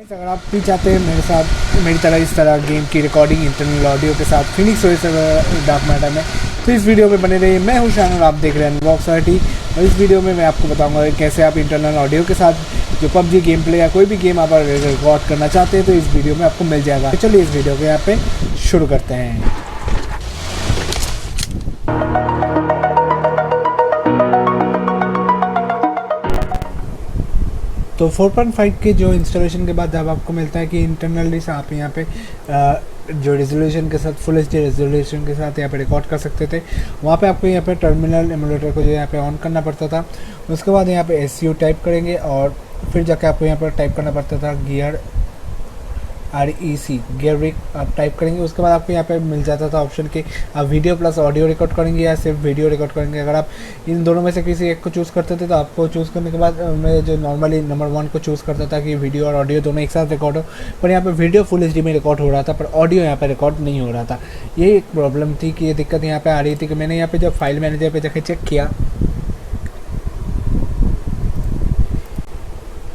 Guys, अगर आप भी चाहते हैं मेरे साथ मेरी तरह इस तरह गेम की रिकॉर्डिंग इंटरनल ऑडियो के साथ फिनिक्स डार्क मैटर में, तो इस वीडियो में बने रहिए। मैं हूं शान और आप देख रहे हैं अनबॉक्स आर्टी। और इस वीडियो में मैं आपको बताऊंगा कि कैसे आप इंटरनल ऑडियो के साथ जो पबजी गेम प्ले या कोई भी गेम आप रिकॉर्ड करना चाहते हैं तो इस वीडियो में आपको मिल जाएगा। तो चलिए इस वीडियो को यहाँ पे शुरू करते हैं। तो 4.5 के जो इंस्टॉलेशन के बाद जब आपको मिलता है कि इंटरनली से आप यहाँ पे जो रेजोल्यूशन के साथ फुल एचडी रेजोल्यूशन के साथ यहाँ पे रिकॉर्ड कर सकते थे, वहाँ पे आपको यहाँ पे टर्मिनल एमुलेटर को जो यहाँ पे ऑन करना पड़ता था। उसके बाद यहाँ पे SU टाइप करेंगे और फिर जाके आपको यहाँ पर टाइप करना पड़ता था गियर REC गियर रिक आप टाइप करेंगे। उसके बाद आपको यहाँ पे मिल जाता था ऑप्शन कि आप वीडियो प्लस ऑडियो रिकॉर्ड करेंगे या सिर्फ वीडियो रिकॉर्ड करेंगे। अगर आप इन दोनों में से किसी एक को चूज़ करते थे तो आपको चूज़ करने के बाद मैं जो नॉर्मली नंबर 1 को चूज़ करता था कि वीडियो और ऑडियो दोनों एक साथ रिकॉर्ड हो, पर यहाँ पर वीडियो फुल HD में रिकॉर्ड हो रहा था पर ऑडियो यहाँ पर रिकॉर्ड नहीं हो रहा था। यही एक प्रॉब्लम थी कि ये दिक्कत यहाँ पर आ रही थी कि मैंने यहाँ पर जब फाइल मैनेजर पर जाकर चेक किया,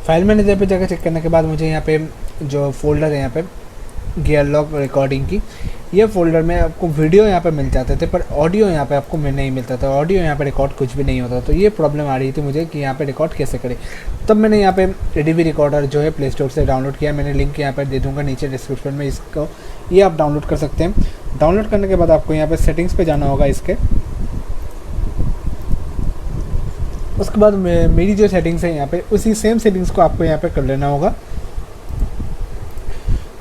फाइल मैनेजर पे जाकर चेक करने के बाद मुझे यहाँ पे जो फोल्डर है यहाँ पे गियर लॉक रिकॉर्डिंग की, ये फोल्डर में आपको वीडियो यहाँ पे मिल जाते थे पर ऑडियो यहाँ पे आपको नहीं मिलता था। ऑडियो यहाँ पे रिकॉर्ड कुछ भी नहीं होता। तो ये प्रॉब्लम आ रही थी मुझे कि यहाँ पे रिकॉर्ड कैसे करें। तब मैंने यहाँ पे ADV रिकॉर्डर जो है प्ले स्टोर से डाउनलोड किया। मैंने लिंक यहाँ पर दे दूँगा नीचे डिस्क्रिप्शन में, इसको ये आप डाउनलोड कर सकते हैं। डाउनलोड करने के बाद आपको यहाँ पर सेटिंग्स पर जाना होगा इसके। उसके बाद मेरी जो सेटिंग्स है यहाँ पे उसी सेम सेटिंग्स को आपको यहाँ पे कर लेना होगा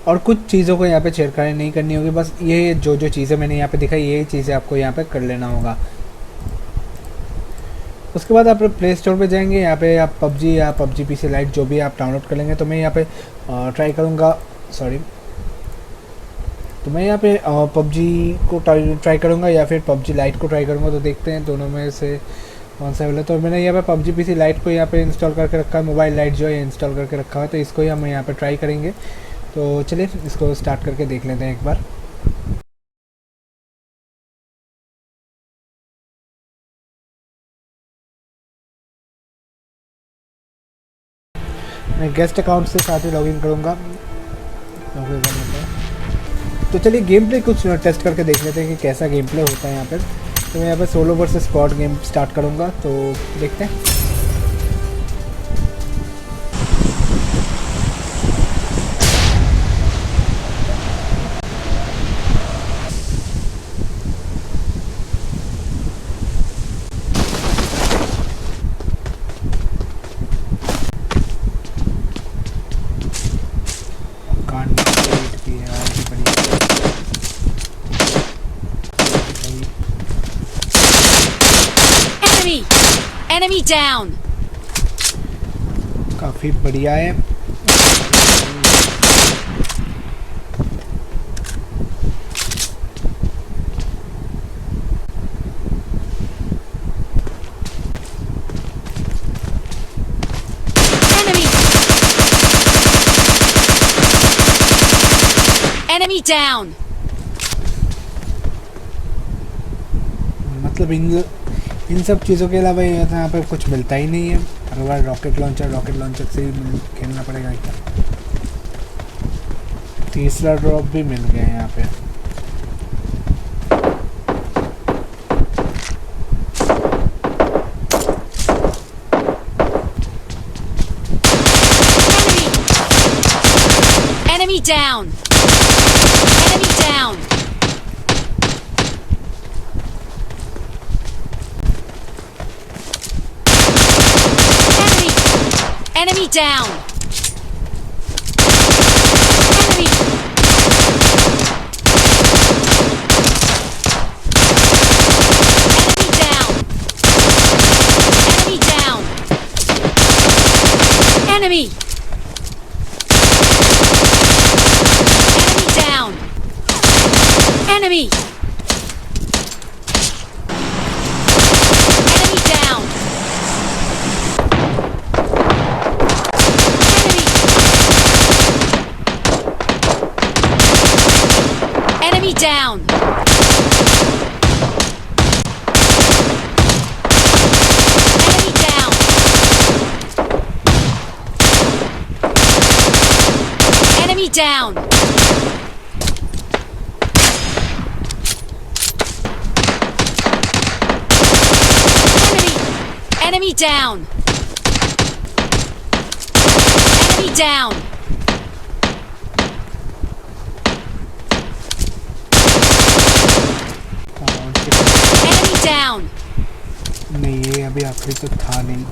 और कुछ चीज़ों को यहाँ पे छेड़खानी नहीं करनी होगी। बस ये जो चीज़ें मैंने यहाँ पे दिखाई यही चीज़ें आपको यहाँ पे कर लेना होगा। उसके बाद आप प्ले स्टोर पे जाएंगे, यहाँ पे आप पबजी या पबजी PC लाइट जो भी आप डाउनलोड कर लेंगे। तो मैं यहाँ पे ट्राई करूँगा, तो मैं यहाँ पे पबजी को ट्राई करूँगा या फिर पबजी लाइट को ट्राई करूँगा। तो देखते हैं दोनों में से कौन सा है। तो मैंने यहाँ पे पबजी PC लाइट को यहाँ पे इंस्टॉल करके रखा है, मोबाइल लाइट जो है इंस्टॉल करके रखा है। तो इसको ही हम यहाँ पे ट्राई करेंगे। तो चलिए इसको स्टार्ट करके देख लेते हैं एक बार। मैं गेस्ट अकाउंट से साथ ही लॉगिन करूँगा। तो चलिए गेम प्ले कुछ टेस्ट करके देख लेते हैं कि कैसा गेम प्ले होता है यहाँ पर। तो मैं यहाँ पे solo versus squad game start करूँगा, तो देखते हैं। Enemy down. काफी बढ़िया है। Enemy down. मतलब इन सब चीज़ों के अलावा यहाँ पे कुछ मिलता ही नहीं है। हर बार रॉकेट लॉन्चर से ही खेलना पड़ेगा क्या। तीसरा ड्रॉप भी मिल गया है यहाँ पे। Enemy down. Enemy down. Enemy down! Enemy! Enemy down! Enemy down! Enemy! Enemy down! Enemy! Enemy down! Enemy down! Enemy down! down! Enemy down! Enemy down! Enemy down! नहीं, ये अभी आखिरी तो था नहीं।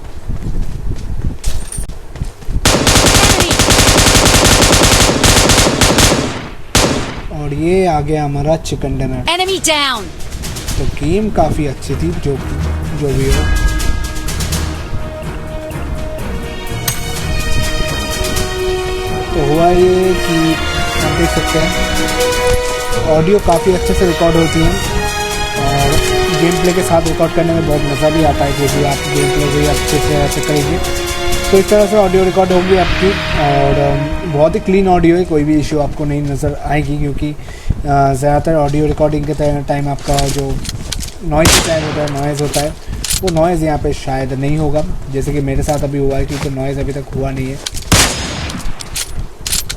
और ये आ गया हमारा चिकन डिनर। Enemy down! तो गेम काफ़ी अच्छी थी, जो भी हो। तो हुआ ये कि आप देख सकते हैं ऑडियो काफ़ी अच्छे से रिकॉर्ड होती हैं और गेम प्ले के साथ रिकॉर्ड करने में बहुत मज़ा भी आता है, क्योंकि आप गेम प्ले भी अच्छे से करेंगे तो इस तरह से ऑडियो रिकॉर्ड होगी आपकी। और बहुत ही क्लीन ऑडियो है, कोई भी इशू आपको नहीं नज़र आएगी, क्योंकि ज़्यादातर ऑडियो रिकॉर्डिंग के टाइम आपका जो नॉइज़ होता है वो नॉइज़ यहाँ पे शायद नहीं होगा, जैसे कि मेरे साथ अभी हुआ है, क्योंकि नॉइज़ अभी तक हुआ नहीं है।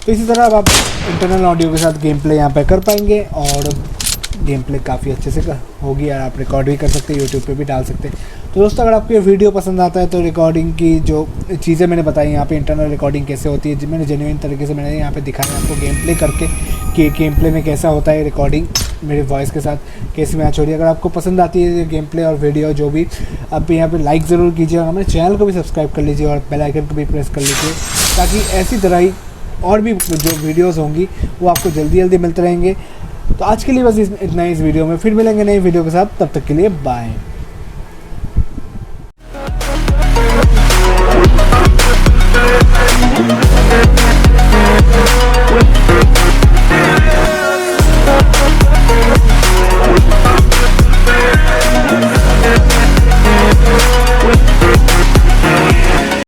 तो इसी तरह अब आप इंटरनल ऑडियो के साथ गेम प्ले यहाँ पे कर पाएंगे और गेम प्ले काफ़ी अच्छे से होगी और आप रिकॉर्ड भी कर सकते हैं, यूट्यूब पे भी डाल सकते हैं। तो दोस्तों, अगर आपको ये वीडियो पसंद आता है तो रिकॉर्डिंग की जो चीज़ें मैंने बताई यहाँ पे, इंटरनल रिकॉर्डिंग कैसे होती है, मैंने जेन्युइन तरीके से मैंने यहाँ पे दिखाया आपको गेम प्ले करके कि गेम प्ले में कैसा होता है रिकॉर्डिंग मेरे वॉइस के साथ कैसे मैच हो रही है। अगर आपको पसंद आती है ये गेम प्ले और वीडियो जो भी, आप यहाँ पे लाइक ज़रूर कीजिए और हमारे चैनल को भी सब्सक्राइब कर लीजिए और बेल आइकन को भी प्रेस कर लीजिए, ताकि ऐसी तरह ही और भी जो वीडियोज़ होंगी वो आपको जल्दी जल्दी मिलते रहेंगे। तो आज के लिए बस इतना ही इस वीडियो में, फिर मिलेंगे नई वीडियो के साथ, तब तक के लिए बाय।